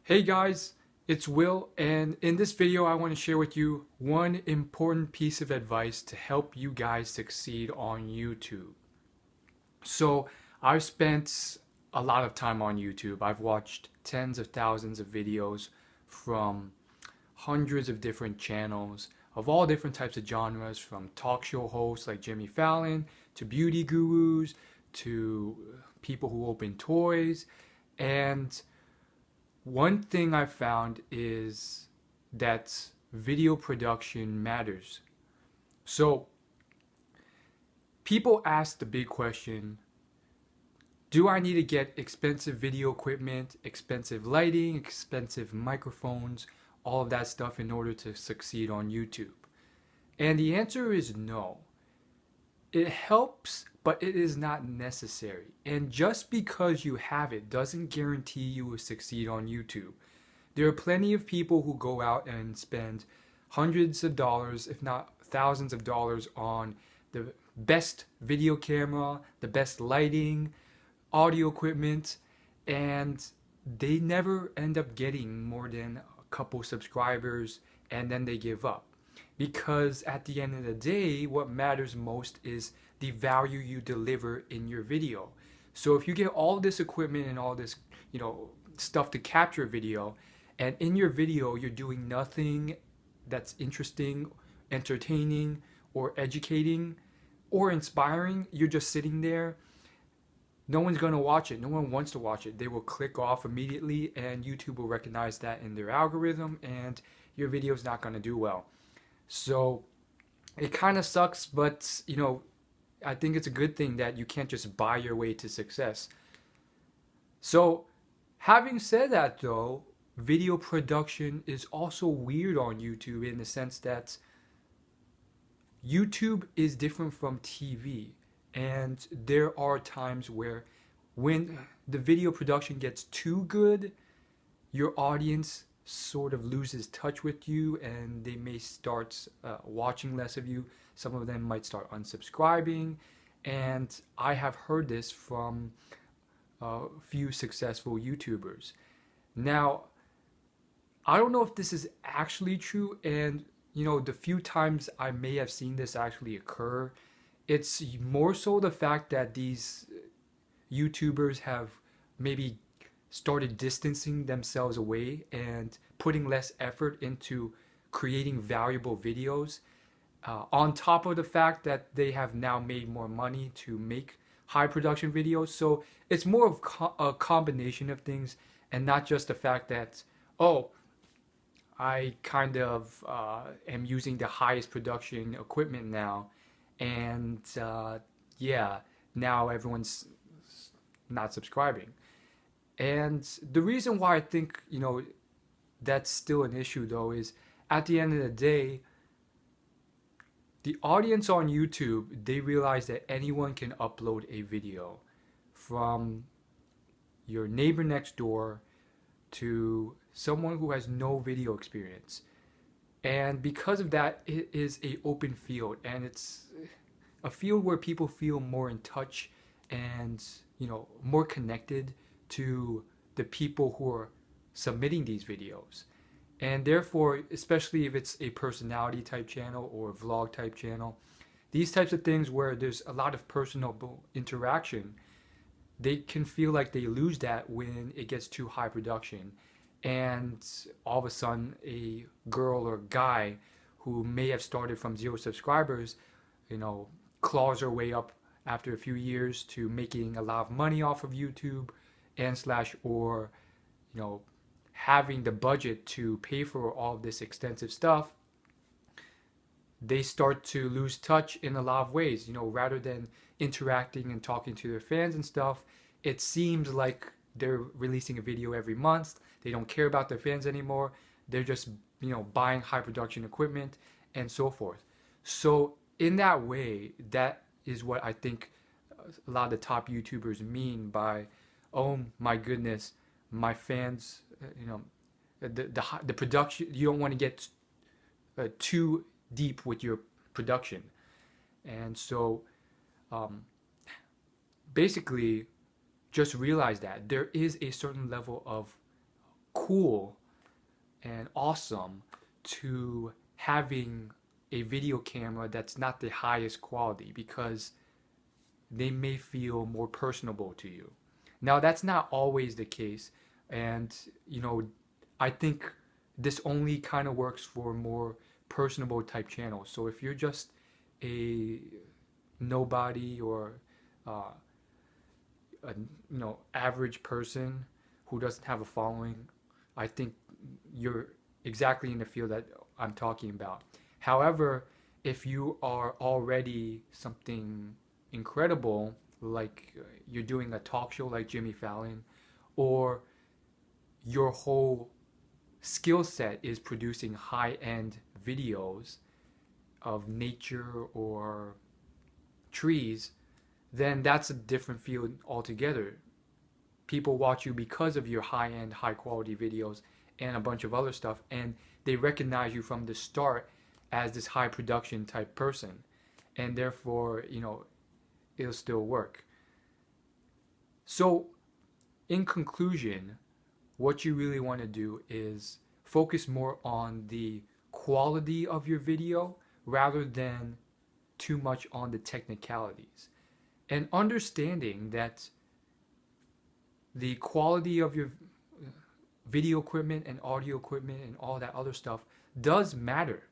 Hey guys, it's Will, and in this video I want to share with you one important piece of advice to help you guys succeed on YouTube. So, I've spent a lot of time on YouTube. I've watched tens of thousands of videos from hundreds of different channels of all different types of genres, from talk show hosts like Jimmy Fallon to beauty gurus to people who open toys. And one thing I found is that video production matters. So people ask the big question, do I need to get expensive video equipment, expensive lighting, expensive microphones, all of that stuff in order to succeed on YouTube? And the answer is no. It helps, but it is not necessary. And just because you have it doesn't guarantee you will succeed on YouTube. There are plenty of people who go out and spend hundreds of dollars, if not thousands of dollars, on the best video camera, the best lighting, audio equipment, and they never end up getting more than a couple subscribers and then they give up. Because at the end of the day, what matters most is the value you deliver in your video. So if you get all this equipment and all this, stuff to capture video, and in your video you're doing nothing that's interesting, entertaining, or educating, or inspiring, you're just sitting there, no one's going to watch it. No one wants to watch it. They will click off immediately, and YouTube will recognize that in their algorithm, and your video is not going to do well. So it kind of sucks, but I think it's a good thing that you can't just buy your way to success. So having said that though, video production is also weird on YouTube in the sense that YouTube is different from TV. And there are times where when the video production gets too good, your audience sort of loses touch with you and they may start watching less of you. Some of them might start unsubscribing. And I have heard this from a few successful YouTubers. Now, I don't know if this is actually true, and the few times I may have seen this actually occur, it's more so the fact that these YouTubers have maybe started distancing themselves away and putting less effort into creating valuable videos, on top of the fact that they have now made more money to make high production videos. So it's more of a combination of things, and not just the fact that, oh, I kind of am using the highest production equipment now, and yeah, now everyone's not subscribing. And the reason why I think, that's still an issue though is, at the end of the day, the audience on YouTube, they realize that anyone can upload a video, from your neighbor next door to someone who has no video experience. And because of that, it is a open field, and it's a field where people feel more in touch and, more connected to the people who are submitting these videos. And therefore, especially if it's a personality type channel or a vlog type channel, these types of things where there's a lot of personal interaction, they can feel like they lose that when it gets too high production. And all of a sudden, a girl or guy who may have started from 0 subscribers, claws her way up after a few years to making a lot of money off of YouTube, and slash, or having the budget to pay for all of this extensive stuff, they start to lose touch in a lot of ways. Rather than interacting and talking to their fans and stuff, it seems like they're releasing a video every month. They don't care about their fans anymore. They're just, buying high production equipment and so forth. So in that way, that is what I think a lot of the top YouTubers mean by, oh my goodness, my fans, the production, you don't want to get too deep with your production. And so basically, just realize that there is a certain level of cool and awesome to having a video camera that's not the highest quality because they may feel more personable to you. Now, that's not always the case, and I think this only kind of works for more personable type channels. So if you're just a nobody or uh, a average person who doesn't have a following, I think you're exactly in the field that I'm talking about. However, if you are already something incredible, like you're doing a talk show like Jimmy Fallon, or your whole skill set is producing high-end videos of nature or trees, then that's a different field altogether. People watch you because of your high-end, high-quality videos and a bunch of other stuff, and they recognize you from the start as this high production type person, and therefore, it'll still work. So, in conclusion, what you really want to do is focus more on the quality of your video rather than too much on the technicalities. And understanding that the quality of your video equipment and audio equipment and all that other stuff does matter.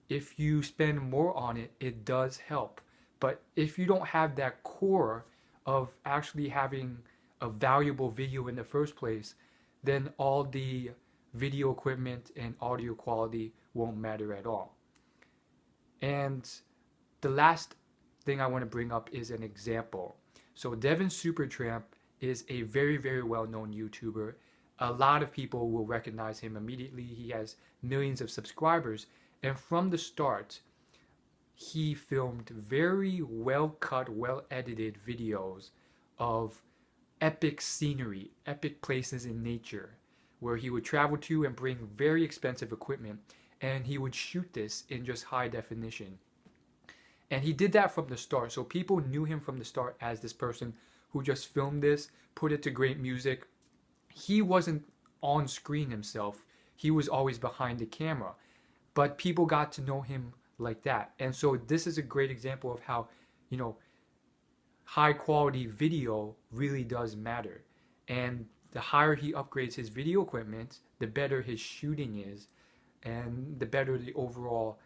If you spend more on it, it does help. But if you don't have that core of actually having a valuable video in the first place, then all the video equipment and audio quality won't matter at all. And the last thing I want to bring up is an example. So Devin Supertramp is a very, very well-known YouTuber. A lot of people will recognize him immediately. He has millions of subscribers. And from the start, he filmed very well-cut, well-edited videos of epic scenery, epic places in nature, where he would travel to and bring very expensive equipment, and he would shoot this in just high definition. And he did that from the start, so people knew him from the start as this person who just filmed this, put it to great music. He wasn't on screen himself, he was always behind the camera, but people got to know him like that. And so this is a great example of how, high quality video really does matter. And the higher he upgrades his video equipment, the better his shooting is, and the better the overall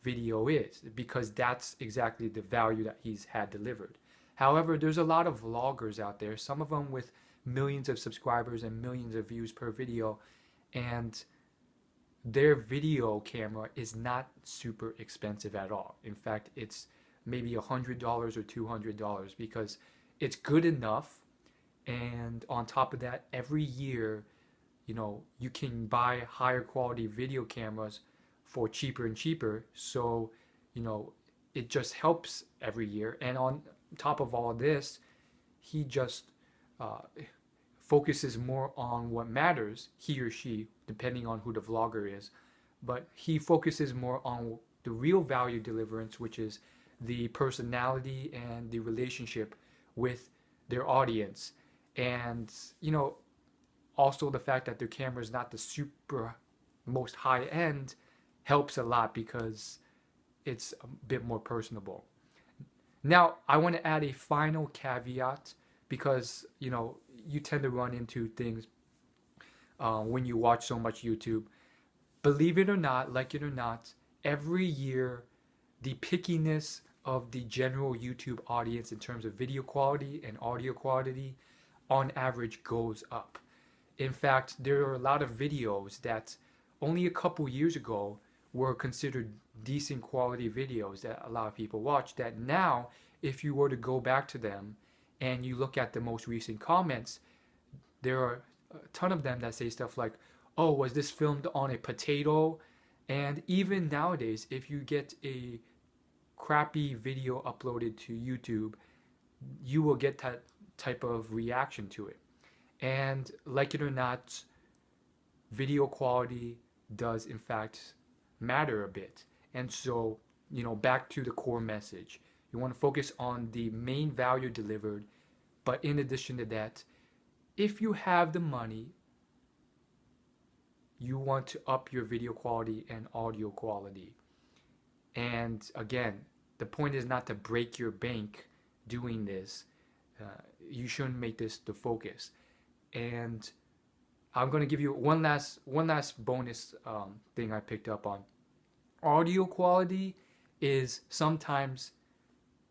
video is, because that's exactly the value that he's had delivered. However, there's a lot of vloggers out there, some of them with millions of subscribers and millions of views per video, and their video camera is not super expensive at all. In fact, it's maybe $100 or $200 because it's good enough. And on top of that, every year, you can buy higher quality video cameras for cheaper and cheaper. So, it just helps every year. And on top of all this, he just focuses more on what matters, he or she, depending on who the vlogger is. But he focuses more on the real value deliverance, which is the personality and the relationship with their audience. And, also the fact that their camera is not the super most high end helps a lot because it's a bit more personable. Now, I want to add a final caveat because, you tend to run into things when you watch so much YouTube. Believe it or not, like it or not, every year the pickiness of the general YouTube audience in terms of video quality and audio quality on average goes up. In fact, there are a lot of videos that only a couple years ago were considered decent quality videos that a lot of people watch, that now if you were to go back to them and you look at the most recent comments, there are a ton of them that say stuff like, oh, was this filmed on a potato? And even nowadays, if you get a crappy video uploaded to YouTube, you will get that type of reaction to it. And like it or not, video quality does in fact matter a bit. And so, back to the core message. You want to focus on the main value delivered, but in addition to that, if you have the money, you want to up your video quality and audio quality. And again, the point is not to break your bank doing this. You shouldn't make this the focus. And I'm going to give you one last bonus thing I picked up on. Audio quality is sometimes,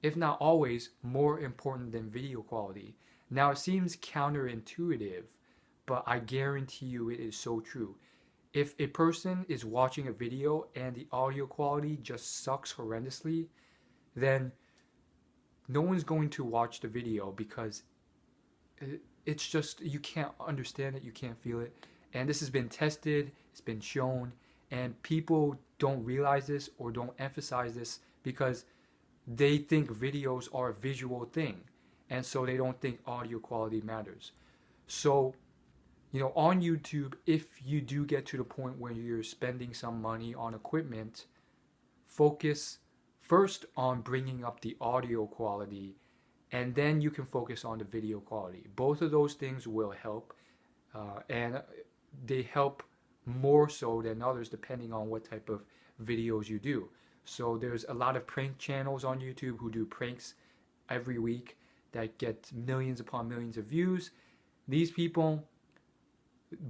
if not always, more important than video quality. Now, it seems counterintuitive, but I guarantee you it is so true. If a person is watching a video and the audio quality just sucks horrendously, then no one's going to watch the video because it's just, you can't understand it, you can't feel it. And this has been tested, it's been shown, and people don't realize this or don't emphasize this because they think videos are a visual thing, and so they don't think audio quality matters. So, on YouTube, if you do get to the point where you're spending some money on equipment, focus first on bringing up the audio quality, and then you can focus on the video quality. Both of those things will help, and they help more so than others depending on what type of videos you do. So there's a lot of prank channels on YouTube who do pranks every week that get millions upon millions of views. These people,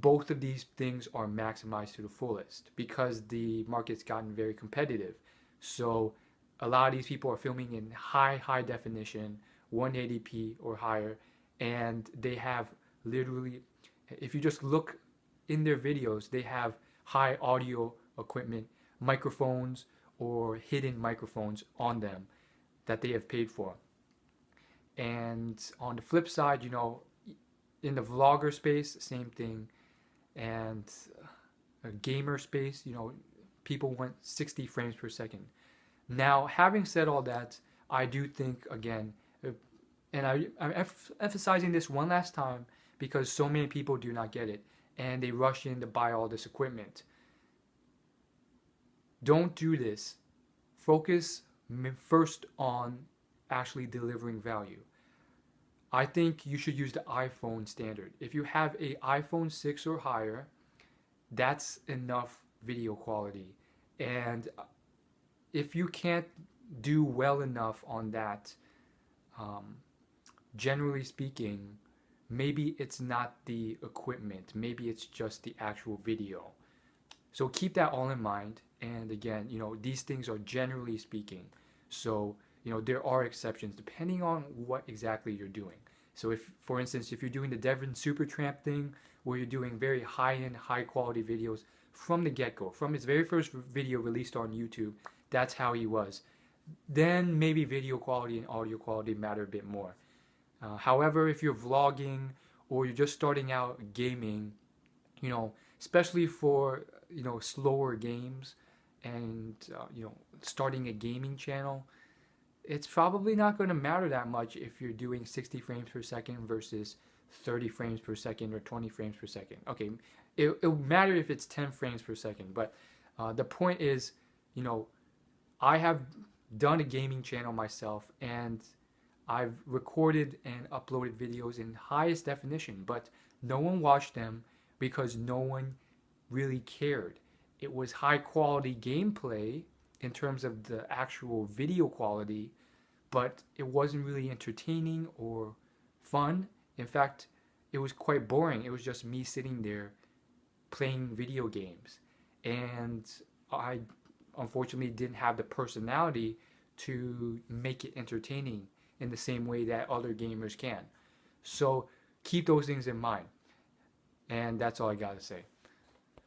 both of these things are maximized to the fullest because the market's gotten very competitive. So a lot of these people are filming in high definition, 180p or higher, and they have literally, if you just look in their videos, they have high audio equipment, microphones or hidden microphones on them that they have paid for. And on the flip side, in the vlogger space, same thing. And a gamer space, people want 60 frames per second. Now, having said all that, I do think, again, and I'm emphasizing this one last time because so many people do not get it and they rush in to buy all this equipment. Don't do this. Focus first on actually delivering value. I think you should use the iPhone standard. If you have a iPhone 6 or higher, that's enough video quality. And if you can't do well enough on that, generally speaking, maybe it's not the equipment, maybe it's just the actual video. So keep that all in mind. And again, these things are generally speaking. So, there are exceptions depending on what exactly you're doing. So if, for instance, if you're doing the Devin Supertramp thing, where you're doing very high-end, high-quality videos from the get-go, from his very first video released on YouTube, that's how he was, then maybe video quality and audio quality matter a bit more. However, if you're vlogging or you're just starting out gaming, especially for, slower games and, starting a gaming channel, it's probably not going to matter that much if you're doing 60 frames per second versus 30 frames per second or 20 frames per second. Okay, it'll matter if it's 10 frames per second, but the point is, I have done a gaming channel myself and I've recorded and uploaded videos in highest definition, but no one watched them because no one really cared. It was high quality gameplay in terms of the actual video quality, but it wasn't really entertaining or fun. In fact, it was quite boring. It was just me sitting there playing video games. And I unfortunately didn't have the personality to make it entertaining in the same way that other gamers can. So keep those things in mind. And that's all I gotta say.